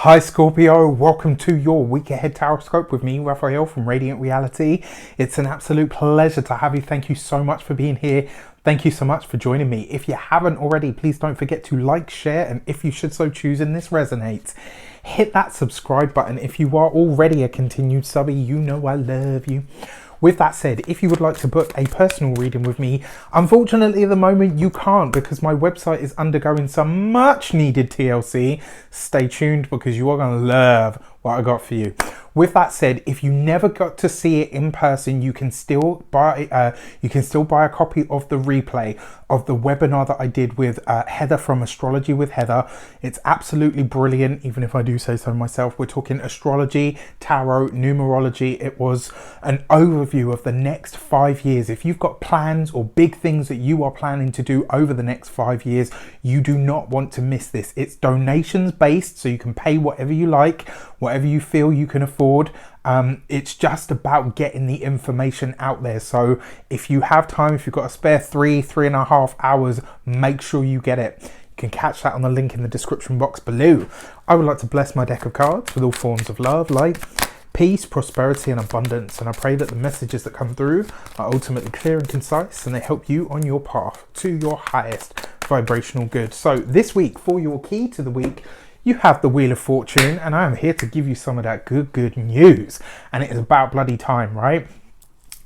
Hi Scorpio, welcome to your week ahead tarot with me, Raphael from Radiant Reality. It's an absolute pleasure to have you. Thank you so much for being here. Thank you so much for joining me. If you haven't already, please don't forget to like, share, and if you should so choose and this resonates, hit that subscribe button. If you are already a continued subby, you know I love you. With that said, if you would like to book a personal reading with me, unfortunately at the moment you can't because my website is undergoing some much needed TLC. Stay tuned because you are going to love what I got for you. With that said, if you never got to see it in person, you can still buy a copy of the replay of the webinar that I did with Heather from Astrology with Heather. It's absolutely brilliant, even if I do say so myself. We're talking astrology, tarot, numerology. It was an overview of the next 5 years. If you've got plans or big things that you are planning to do over the next 5 years, you do not want to miss this. It's donations based, so you can pay whatever you like, whatever you feel you can afford. It's just about getting the information out there. So if you have time, if you've got a spare 3.5 hours, make sure you get it. You can catch that on the link in the description box below. I would like to bless my deck of cards with all forms of love, light, peace, prosperity, and abundance. And I pray that the messages that come through are ultimately clear and concise, and they help you on your path to your highest vibrational good. So this week, for your key to the week, you have the Wheel of Fortune, and I am here to give you some of that good news. And it is about bloody time, right?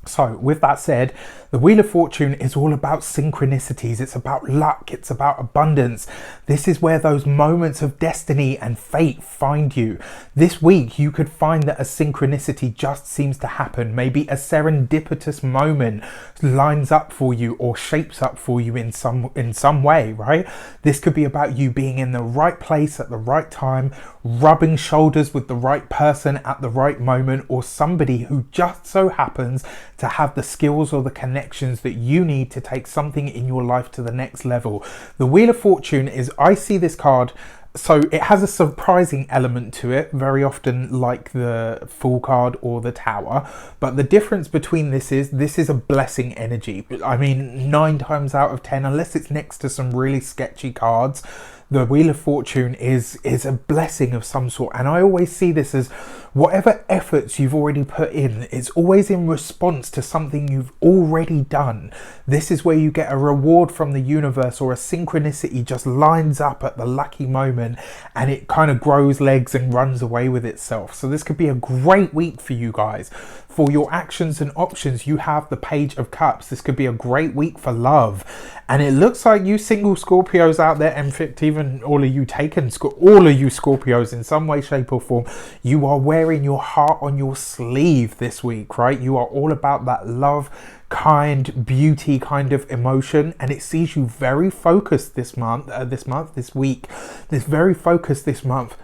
So with that said, the Wheel of Fortune is all about synchronicities. It's about luck. It's about abundance. This is where those moments of destiny and fate find you. This week, you could find that a synchronicity just seems to happen. Maybe a serendipitous moment lines up for you or shapes up for you in some way, right? This could be about you being in the right place at the right time, rubbing shoulders with the right person at the right moment, or somebody who just so happens to have the skills or the connections that you need to take something in your life to the next level. The Wheel of Fortune is, I see this card, so it has a surprising element to it, very often like the Fool card or the Tower. But the difference between this is a blessing energy. I mean, 9 times out of 10, unless it's next to some really sketchy cards, the Wheel of Fortune is a blessing of some sort. And I always see this as whatever efforts you've already put in, it's always in response to something you've already done. This is where you get a reward from the universe, or a synchronicity just lines up at the lucky moment and it kind of grows legs and runs away with itself. So this could be a great week for you guys. For your actions and options, you have the Page of Cups. This could be a great week for love. And it looks like you single Scorpios out there, in fact, even all of you Scorpios in some way, shape or form, you are wearing your heart on your sleeve this week, right? You are all about that love, kind, beauty kind of emotion, and it sees you very focused this week. Very focused this month.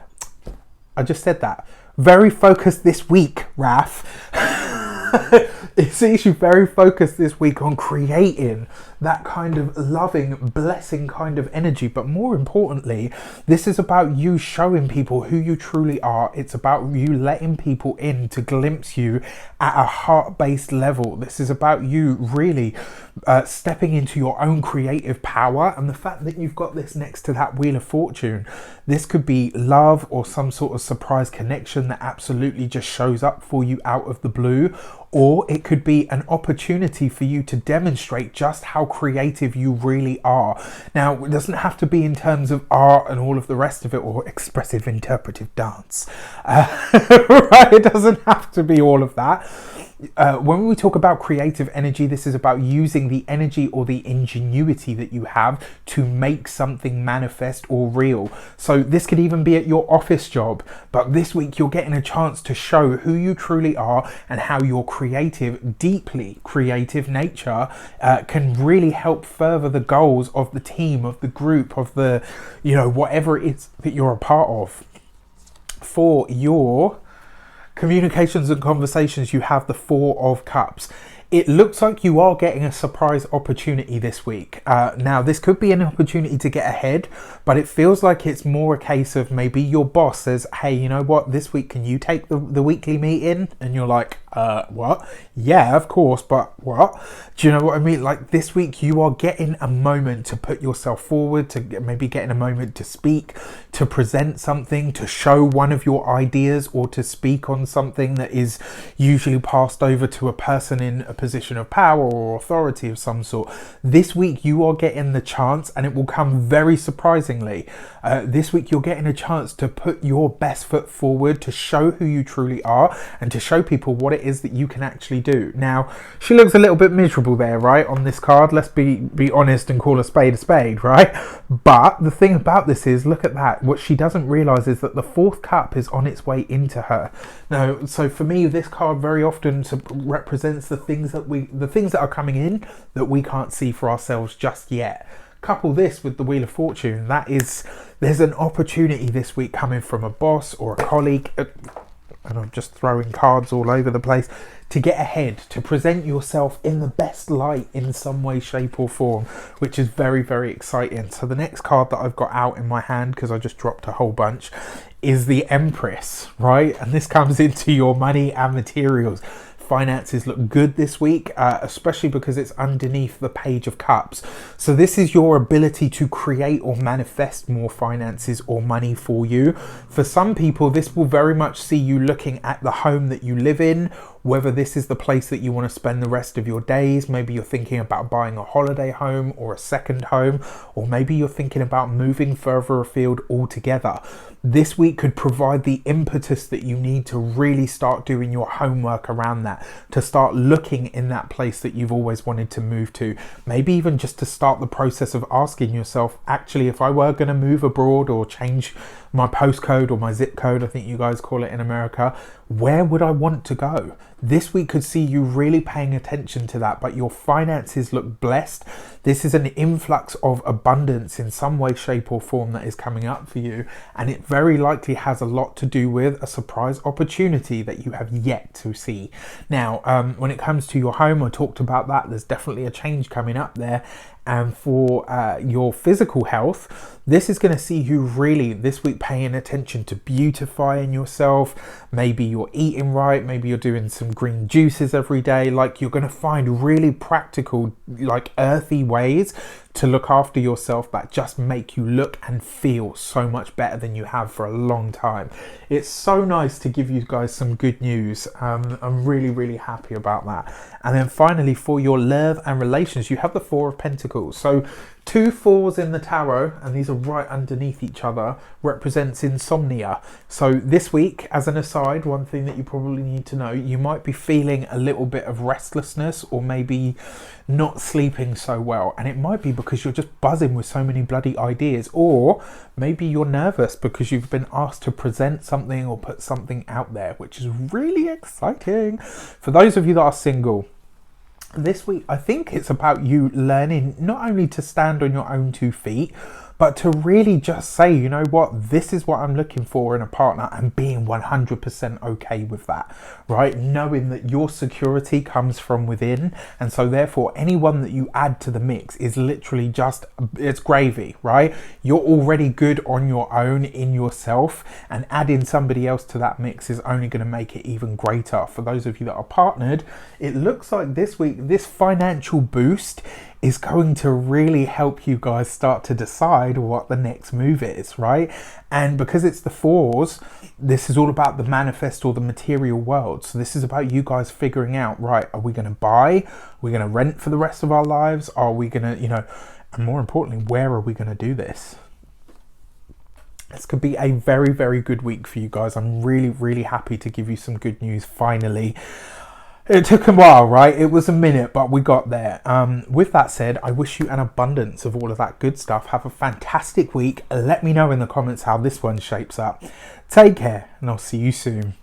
I just said that. Very focused this week, Raph. It sees you very focused this week on creating that kind of loving, blessing kind of energy. But more importantly, this is about you showing people who you truly are. It's about you letting people in to glimpse you at a heart-based level. This is about you really stepping into your own creative power. And the fact that you've got this next to that Wheel of Fortune, this could be love or some sort of surprise connection that absolutely just shows up for you out of the blue. Or it could be an opportunity for you to demonstrate just how creative you really are. Now, it doesn't have to be in terms of art and all of the rest of it, or expressive interpretive dance. Right? It doesn't have to be all of that. When we talk about creative energy, this is about using the energy or the ingenuity that you have to make something manifest or real. So this could even be at your office job, but this week you're getting a chance to show who you truly are and how your creative, deeply creative nature can really help further the goals of the team, of the group, of the, whatever it is that you're a part of. For your communications and conversations, you have the Four of Cups. It looks like you are getting a surprise opportunity this week. Now, this could be an opportunity to get ahead, but it feels like it's more a case of maybe your boss says, hey, you know what, this week, can you take the weekly meeting? And you're like, what? Yeah, of course, but what? Do you know what I mean? Like, this week you are getting a moment to put yourself forward, to maybe getting a moment to speak, to present something, to show one of your ideas, or to speak on something that is usually passed over to a person in a position of power or authority of some sort. This week you are getting the chance, and it will come very surprisingly. This week you're getting a chance to put your best foot forward, to show who you truly are, and to show people what it is that you can actually do. Now, she looks a little bit miserable there, right, on this card. Let's be honest and call a spade, right? But the thing about this is, look at that. What she doesn't realize is that the fourth cup is on its way into her. Now, so for me, this card very often represents the things that are coming in that we can't see for ourselves just yet. Couple this with the Wheel of Fortune. There's an opportunity this week coming from a boss or a colleague, and I'm just throwing cards all over the place, to get ahead, to present yourself in the best light in some way, shape or form, which is very, very exciting. So the next card that I've got out in my hand, because I just dropped a whole bunch, is the Empress, right? And this comes into your money and materials. Finances look good this week, especially because it's underneath the Page of Cups. So this is your ability to create or manifest more finances or money for you. For some people, this will very much see you looking at the home that you live in, whether this is the place that you want to spend the rest of your days. Maybe you're thinking about buying a holiday home or a second home, or maybe you're thinking about moving further afield altogether. This week could provide the impetus that you need to really start doing your homework around that, to start looking in that place that you've always wanted to move to. Maybe even just to start the process of asking yourself, actually, if I were going to move abroad or change my postcode or my zip code, I think you guys call it in America, where would I want to go? This week could see you really paying attention to that, but your finances look blessed. This is an influx of abundance in some way, shape or form that is coming up for you, and it very likely has a lot to do with a surprise opportunity that you have yet to see. Now, when it comes to your home, I talked about that. There's definitely a change coming up there. And for your physical health, this is going to see you really this week paying attention to beautifying yourself. Maybe you're eating right, maybe you're doing some green juices every day. Like, you're going to find really practical, like earthy ways to look after yourself that just make you look and feel so much better than you have for a long time. It's so nice to give you guys some good news. I'm really, really happy about that. And then finally, for your love and relations, you have the Four of Pentacles. So 2 4s in the tarot, and these are right underneath each other, represents insomnia. So this week, as an aside, one thing that you probably need to know, you might be feeling a little bit of restlessness, or maybe not sleeping so well, and it might be because you're just buzzing with so many bloody ideas, or maybe you're nervous because you've been asked to present something or put something out there, which is really exciting. For those of you that are single, this week, I think it's about you learning not only to stand on your own 2 feet, but to really just say, you know what, this is what I'm looking for in a partner, and being 100% okay with that, right? Knowing that your security comes from within, and so therefore anyone that you add to the mix is literally just, it's gravy, right? You're already good on your own in yourself, and adding somebody else to that mix is only going to make it even greater. For those of you that are partnered, it looks like this week, this financial boost is going to really help you guys start to decide what the next move is, right? And because it's the 4s, this is all about the manifest or the material world. So this is about you guys figuring out, right, are we going to buy? Are we going to rent for the rest of our lives? Are we going to, you know, and more importantly, where are we going to do this? This could be a very, very good week for you guys. I'm really, really happy to give you some good news finally. It took a while, right? It was a minute, but we got there. With that said, I wish you an abundance of all of that good stuff. Have a fantastic week. Let me know in the comments how this one shapes up. Take care, and I'll see you soon.